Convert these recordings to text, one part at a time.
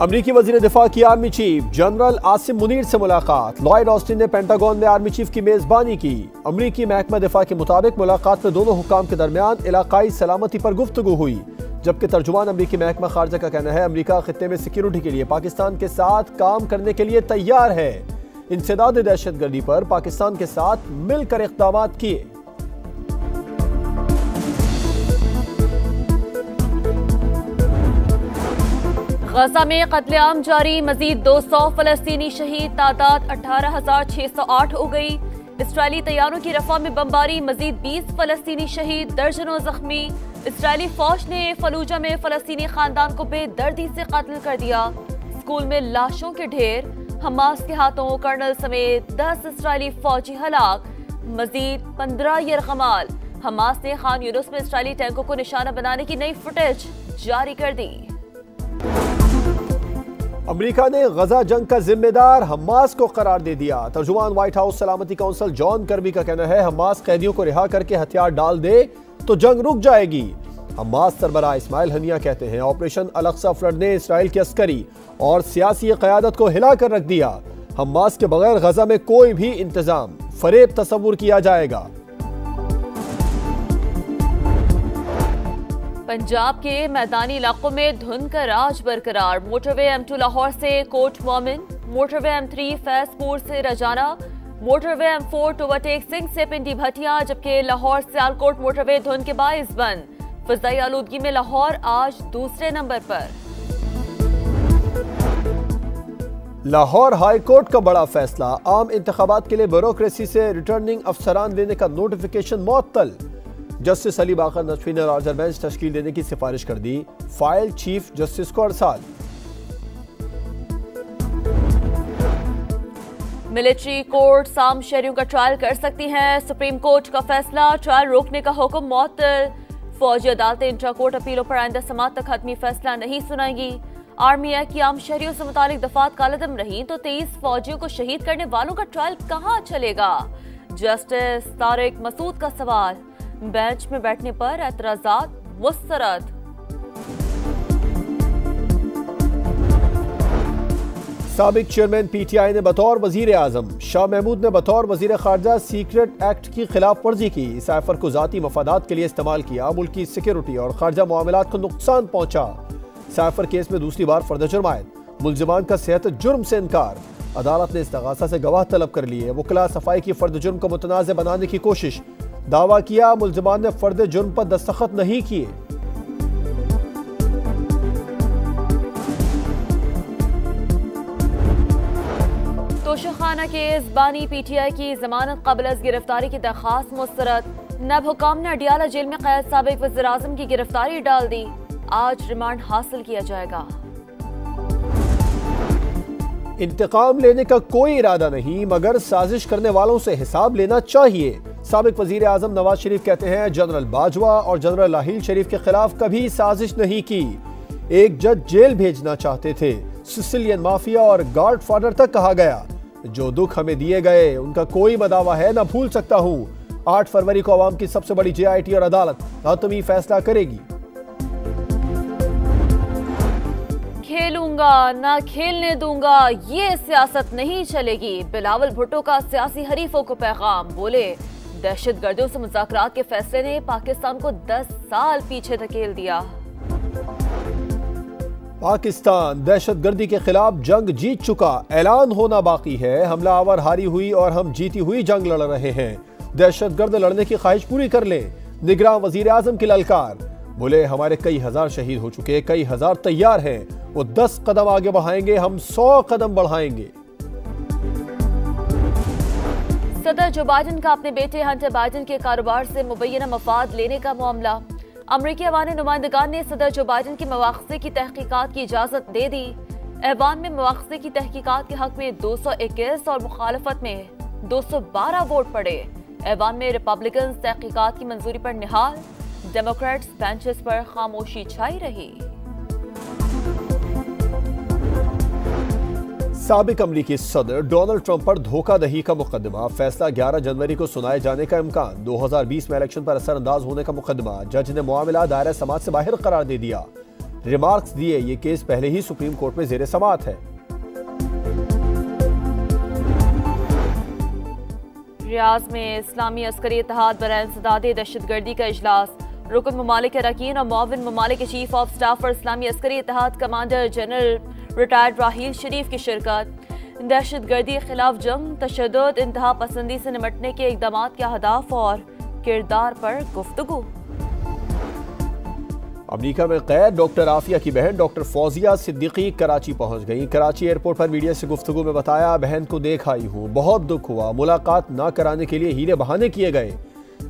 अमरीकी वजीर दिफा की army chief general Asim Munir से मुलाकात। लॉयड ऑस्टिन ने पेंटागन में आर्मी चीफ की मेजबानी की। अमरीकी महकमा दिफा के मुताबिक मुलाकात में दोनों हुक्काम के दरमियान इलाकाई सलामती पर गुफ्तगू हुई, जबकि तर्जुमान अमरीकी महकमा खारजा का कहना है अमरीका खित्ते में सिक्योरिटी के लिए पाकिस्तान के साथ काम करने के लिए तैयार है। इंसदाद दहशतगर्दी पर पाकिस्तान के साथ मिलकर इक़दाम किए। गजा में कत्लेआम जारी, मजीद 200 फलस्तीनी शहीद, तादाद 18,608 हो गई। इसराइली तैयारों की रफा में बमबारी, मजीद 20 फलस्तीनी शहीद, दर्जनों जख्मी। इसराइली फौज ने फलूजा में फलस्तीनी खानदान को बेदर्दी से कत्ल कर दिया। स्कूल में लाशों के ढेर, हमास के हाथों कर्नल समेत 10 इसराइली फौजी हलाक, मजीद 15 यरगमाल। हमास ने खान यूनुस में इसराइली टैंकों को निशाना बनाने की नई फुटेज जारी कर दी। अमेरिका ने गजा जंग का जिम्मेदार हमास को करार दे दिया। तर्जुमान व्हाइट हाउस सलामती काउंसिल जॉन कर्बी का कहना है हमास कैदियों को रिहा करके हथियार डाल दे तो जंग रुक जाएगी। हमास सरबराह इस्माइल हनिया कहते हैं ऑपरेशन अल-अक्सा फ्लड ने इसराइल की अस्करी और सियासी क़यादत को हिला कर रख दिया। हमास के बगैर गजा में कोई भी इंतजाम फरेब तस्वुर किया जाएगा। पंजाब के मैदानी इलाकों में धुंध का राज बरकरार। मोटरवे M2 लाहौर से कोट मोमिन, मोटरवे M3 फैजपुर से रजाना, मोटरवे M4 टोवरटेक सिंह से पिंडी भटिया, जबकि लाहौर सियालकोट मोटरवे धुंध के बाइस बंद। फिजाई आलूदगी में लाहौर आज दूसरे नंबर पर। लाहौर हाई कोर्ट का बड़ा फैसला, आम इंतखाबात के लिए ब्यूरोक्रेसी से रिटर्निंग अफसरान लेने का नोटिफिकेशन मुअत्तल। जस्टिस अली बाकर नजफी ने लार्जर बेंच तश्कील देने की सिफारिश कर दी, फाइल चीफ जस्टिस को अरसाल। मिलिट्री कोर्ट साम शहरियों का ट्रायल कर सकती हैं। सुप्रीम कोर्ट का फैसला, ट्रायल रोकने का हुक्म मुअत्तल। फौजी अदालतें इंट्रा कोर्ट अपीलों पर आइंदा समात तक हतमी फैसला नहीं सुनाएंगी। आर्मी एक्ट की आम शहरियों से मुतालिक दफात कालदम रही तो 23 फौजियों को शहीद करने वालों का ट्रायल कहां चलेगा? जस्टिस तारिक मसूद का सवाल, बेंच में बैठने पर एतराजात मुस्तरद। साबिक चेयरमैन PTI ने बतौर वजीर आजम, शाह महमूद ने बतौर वजीर खारजा सीक्रेट एक्ट की खिलाफ वर्जी की। साइफर को जाती मफादात के लिए इस्तेमाल किया, मुल्क की सिक्योरिटी और खारजा मामलात को नुकसान पहुंचा। साइफर केस में दूसरी बार फर्द जुर्म आयद, मुलजिमान का सेहत जुर्म से इनकार। अदालत ने इस्तगासा से गवाह तलब कर लिए। वकला सफाई की फर्द जुर्म को मुतनाज़ बनाने की कोशिश, दावा किया मुलजिमान ने फर्द जुर्म पर दस्तखत नहीं किए। तोशाखाना के बानी PTI की जमानत कबल अज गिरफ्तारी की दरखास्त मुस्तरद। नैब हुकाम ने अडियाला जेल में कैद साबिक वज़ीर आज़म की गिरफ्तारी डाल दी। आज रिमांड हासिल किया जाएगा। इंतकाम लेने का कोई इरादा नहीं, मगर साजिश करने वालों से हिसाब लेना चाहिए। साबिक वजीर आजम नवाज शरीफ कहते हैं जनरल बाजवा और जनरल लाहील शरीफ के खिलाफ कभी साजिश नहीं की। एक जज जेल भेजना चाहते थे। सिसिलियन माफिया और गॉड फादर तक कहा गया। जो दुख हमें दिए गए उनका कोई मदावा है ना भूल सकता हूँ। 8 फरवरी को अवाम की सबसे बड़ी JIT और अदालत हतमी फैसला करेगी। खेलूंगा ना खेलने दूंगा, ये सियासत नहीं चलेगी। बिलावल भुट्टो का सियासी हरीफों को पैगाम, बोले दहशतगर्दों से मुज़ाकरात के फैसले ने पाकिस्तान को 10 साल पीछे धकेल दिया। पाकिस्तान दहशतगर्दी के खिलाफ जंग जीत चुका, ऐलान होना बाकी है। हमला आवर हारी हुई और हम जीती हुई जंग लड़ रहे हैं। दहशतगर्द लड़ने की ख्वाहिश पूरी कर लें, निगरान वजीर आजम की ललकार। बोले हमारे कई हजार शहीद हो चुके, कई हजार तैयार हैं। वो 10 कदम आगे बढ़ाएंगे, हम 100 कदम बढ़ाएंगे। सदर जो बाइडन का अपने बेटे हंटर बाइडन के कारोबार से मुबैना मफाद लेने का मामला। अमरीकी ऐवान नुमाइंदगान ने सदर जो बाइडन की मवाख़ज़े की तहकीकात की इजाज़त दे दी। ऐवान में मवाख़ज़े की तहकीकात के हक में 221 और मुखालफत में 212 वोट पड़े। ऐवान में रिपब्लिकन तहकीकात की मंजूरी पर निहाल, डेमोक्रेट्स बेंचेस पर खामोशी छाई रही। साबिक अमरीकी सदर डोनाल्ड ट्रंप पर धोखाधही का मुकदमा, फैसला 11 जनवरी को सुनाए जाने का इम्कान। 2020 में इलेक्शन पर असरअंदाज होने का मुकदमा, जज ने मामला दायरा समाज से बाहर करार दे दिया। रिमार्क्स दिए। ये केस पहले ही सुप्रीम कोर्ट में जेर समाअत है। रियाज में इस्लामी अस्करी इत्तेहाद बराए इंसदाद दहशतगर्दी का इजलास। रुकन ममालिक अरकान और मुआविन ममालिक के चीफ ऑफ स्टाफ और इस्लामी अस्करी इत्तेहाद कमांडर जनरल रिटायर्ड राहील शरीफ की शिरकत। दहशतगर्दी के खिलाफ जंग, तशद्दुद, इंतहा पसंदी से निपटने के इक़दाम के अहदाफ और किरदार पर गुफ्तगू। अमेरिका में कैद डॉक्टर आफिया की बहन डॉक्टर फौजिया सिद्दीकी कराची पहुंच गई। कराची एयरपोर्ट पर मीडिया से गुफ्तगू में बताया, बहन को देख आई हूँ, बहुत दुख हुआ, मुलाकात न कराने के लिए हीले बहाने किए गए।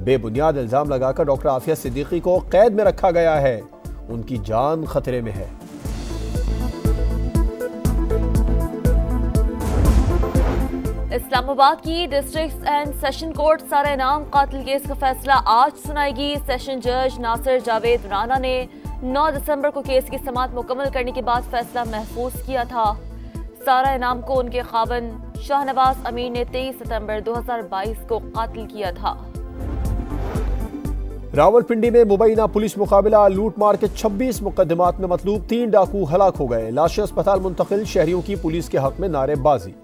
बेबुनियाद इल्जाम लगाकर डॉक्टर आफिया सिद्दीकी को कैद में रखा गया है। उनकी जान खतरे में है। इस्लामाबाद की डिस्ट्रिक्ट एंड सेशन कोर्ट सारा इनाम कातिल केस का फैसला आज सुनाएगी। सेशन जज नासिर जावेद राना ने 9 दिसंबर को केस की समाअत मुकम्मल करने के बाद फैसला महफूज किया था। सारा इनाम को उनके खावंद शाहनवाज अमीन ने 23 सितंबर 2022 को कातिल किया था। रावलपिंडी में मुबैना पुलिस मुकाबला, लूटमार के 26 मुकदमात में मतलूब 3 डाकू हलाक हो गए। लाशें अस्पताल मुंतकिल, शहरियों की पुलिस के हक में नारेबाजी।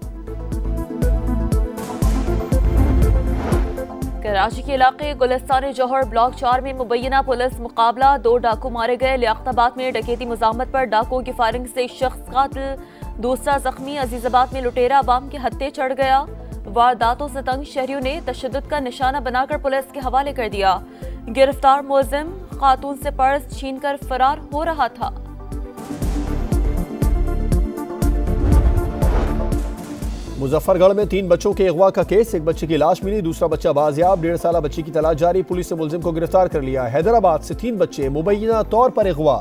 कराची के इलाके गुलिस्तान जौहर ब्लॉक 4 में मुबैना पुलिस मुकाबला, 2 डाकू मारे गए। लियाकताबाद में डकैती मुजामत पर डाकुओं की फायरिंग से शख्स कातिल, दूसरा जख्मी। अजीजाबाद में लुटेरा बम के हत्थे चढ़ गया। वारदातों से तंग शहरियों ने तशद्दुद का निशाना बनाकर पुलिस के हवाले कर दिया। गिरफ्तार मुलजिम खातून से पर्स छीनकर फरार हो रहा था। मुजफ्फरगढ़ में 3 बच्चों के अगवा का केस, एक बच्चे की लाश मिली, दूसरा बच्चा बाजियाब। 1.5 साल बच्ची की तलाश जारी, पुलिस ने मुलजिम को गिरफ्तार कर लिया। हैदराबाद से 3 बच्चे मुबैना तौर पर अगवा,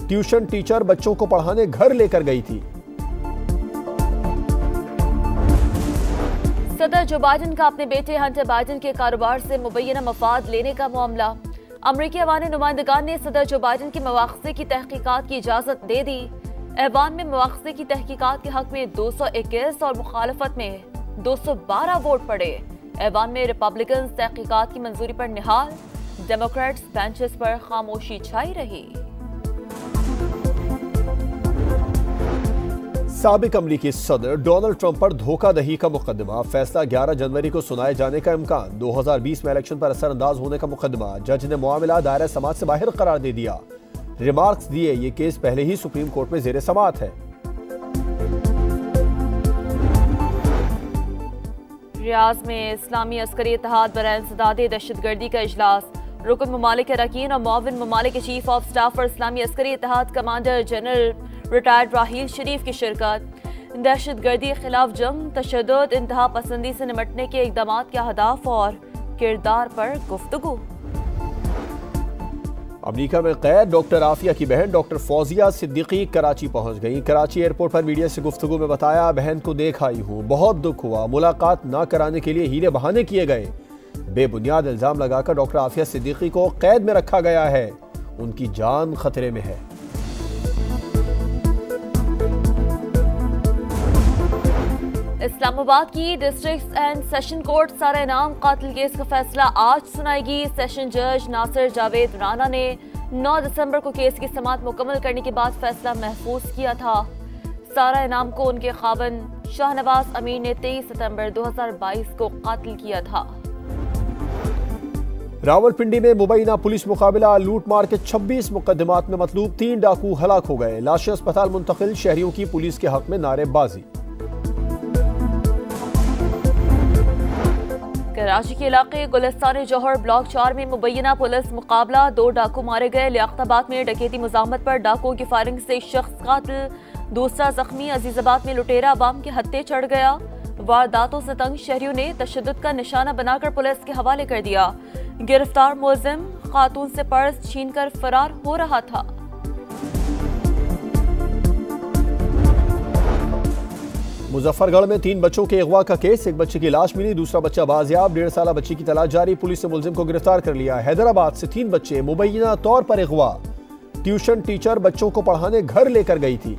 ट्यूशन टीचर बच्चों को पढ़ाने घर लेकर गई थी। सदर जो बाइडन का अपने बेटे हंटर बाइडन के कारोबार से मुबैना मफाद लेने का मामला। अमरीकी अवानी नुमाइंदगान ने सदर जो बाइडन की मवाख़ज़े की तहकीकात की इजाज़त दे दी। ऐवान में मवाख़ज़े की तहकीकात के हक में 221 और मुखालफत में 212 वोट पड़े। ऐवान में रिपब्लिकन तहकीकात की मंजूरी पर निहाल, डेमोक्रेट्स बेंचेस पर खामोशी छाई रही। साबिक अमरीकी सदर डोनाल्ड ट्रंप पर धोखाधही का मुकदमा, फैसला 11 जनवरी को सुनाए जाने का इम्कान। 2020 में इलेक्शन पर असरअंदाज होने का मुकदमा, जज ने मामला दायरा समाअत से बाहर करार दे दिया। रिमार्क्स दिए, ये केस पहले ही सुप्रीम कोर्ट में जेर समाअत है। रियाज में इस्लामी अस्करी इत्तेहाद बराए इंसदाद दहशतगर्दी का इजलास। रुकन ममालिक अरकान और मुआविन ममालिक के चीफ ऑफ स्टाफ और इस्लामी अस्करी इत्तेहाद कमांडर जनरल रिटायर्ड राहील शरीफ की शिरकत। दहशतगर्दी के खिलाफ जंग, तशद्दुद, इंतहा पसंदी से निपटने के इक़दाम के अहदाफ और किरदार पर गुफ्तगू। अमेरिका में कैद डॉक्टर आफिया की बहन डॉक्टर फौजिया सिद्दीकी कराची पहुंच गई। कराची एयरपोर्ट पर मीडिया से गुफ्तगू में बताया, बहन को देख आई हूँ, बहुत दुख हुआ, मुलाकात न कराने के लिए हीले बहाने किए गए। बेबुनियाद इल्जाम लगाकर डॉक्टर आफिया सिद्दीकी को कैद में रखा गया है। उनकी जान खतरे में है। इस्लामाबाद की डिस्ट्रिक्ट एंड सेशन कोर्ट सारा इनाम कातिल केस का फैसला आज सुनाएगी। सेशन जज नासिर जावेद राना ने 9 दिसंबर को केस की समाअत मुकम्मल करने के बाद फैसला महफूज किया था। सारा इनाम को उनके खावंद शाहनवाज अमीन ने 23 सितंबर 2022 को कातिल किया था। रावलपिंडी में मुबैना पुलिस मुकाबला, लूटमार के 26 मुकदमात में मतलूब 3 डाकू हलाक हो गए। लाशें अस्पताल मुंतकिल, शहरियों की पुलिस के हक में नारेबाजी। कराची के इलाके गुलिस्तान जौहर ब्लॉक 4 में मुबैना पुलिस मुकाबला, 2 डाकू मारे गए। लियाकताबाद में डकैती मुजामत पर डाकुओं की फायरिंग से शख्स कातिल, दूसरा जख्मी। अजीजाबाद में लुटेरा बम के हत्थे चढ़ गया। वारदातों से तंग शहरियों ने तशद्दुद का निशाना बनाकर पुलिस के हवाले कर दिया। गिरफ्तार मुलजिम खातून से पर्स छीनकर फरार हो रहा था। मुजफ्फरगढ़ में 3 बच्चों के अगवा का केस, एक बच्चे की लाश मिली, दूसरा बच्चा बाजियाब। 1.5 साल बच्ची की तलाश जारी, पुलिस ने मुलजिम को गिरफ्तार कर लिया। हैदराबाद से 3 बच्चे मुबैना तौर पर अगवा, ट्यूशन टीचर बच्चों को पढ़ाने घर लेकर गई थी।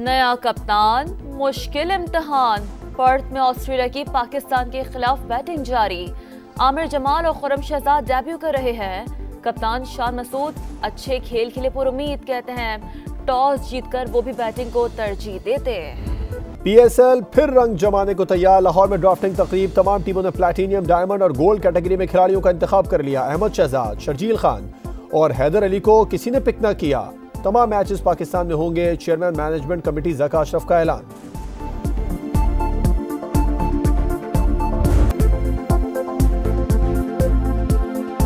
नया कप्तान, मुश्किल इम्तिहान। पर्थ में ऑस्ट्रेलिया की पाकिस्तान के खिलाफ बैटिंग जारी। आमिर जमाल और खुरम शहजाद डेब्यू कर रहे हैं। कप्तान शान मसूद अच्छे खेल के लिए पुरुम्मीद, कहते हैं टॉस जीतकर वो भी बैटिंग को तरजीह देते। PSL फिर रंग जमाने को तैयार। लाहौर में ड्राफ्टिंग तकरीब, तमाम टीमों ने प्लैटिनियम, डायमंड और गोल्ड कैटेगरी में खिलाड़ियों का इंतखाब कर लिया। अहमद शहजाद, शर्जील खान और हैदर अली को किसी ने पिक न किया। तमाम मैचेस पाकिस्तान में होंगे, chairman management committee Zaka Ashraf का ऐलान।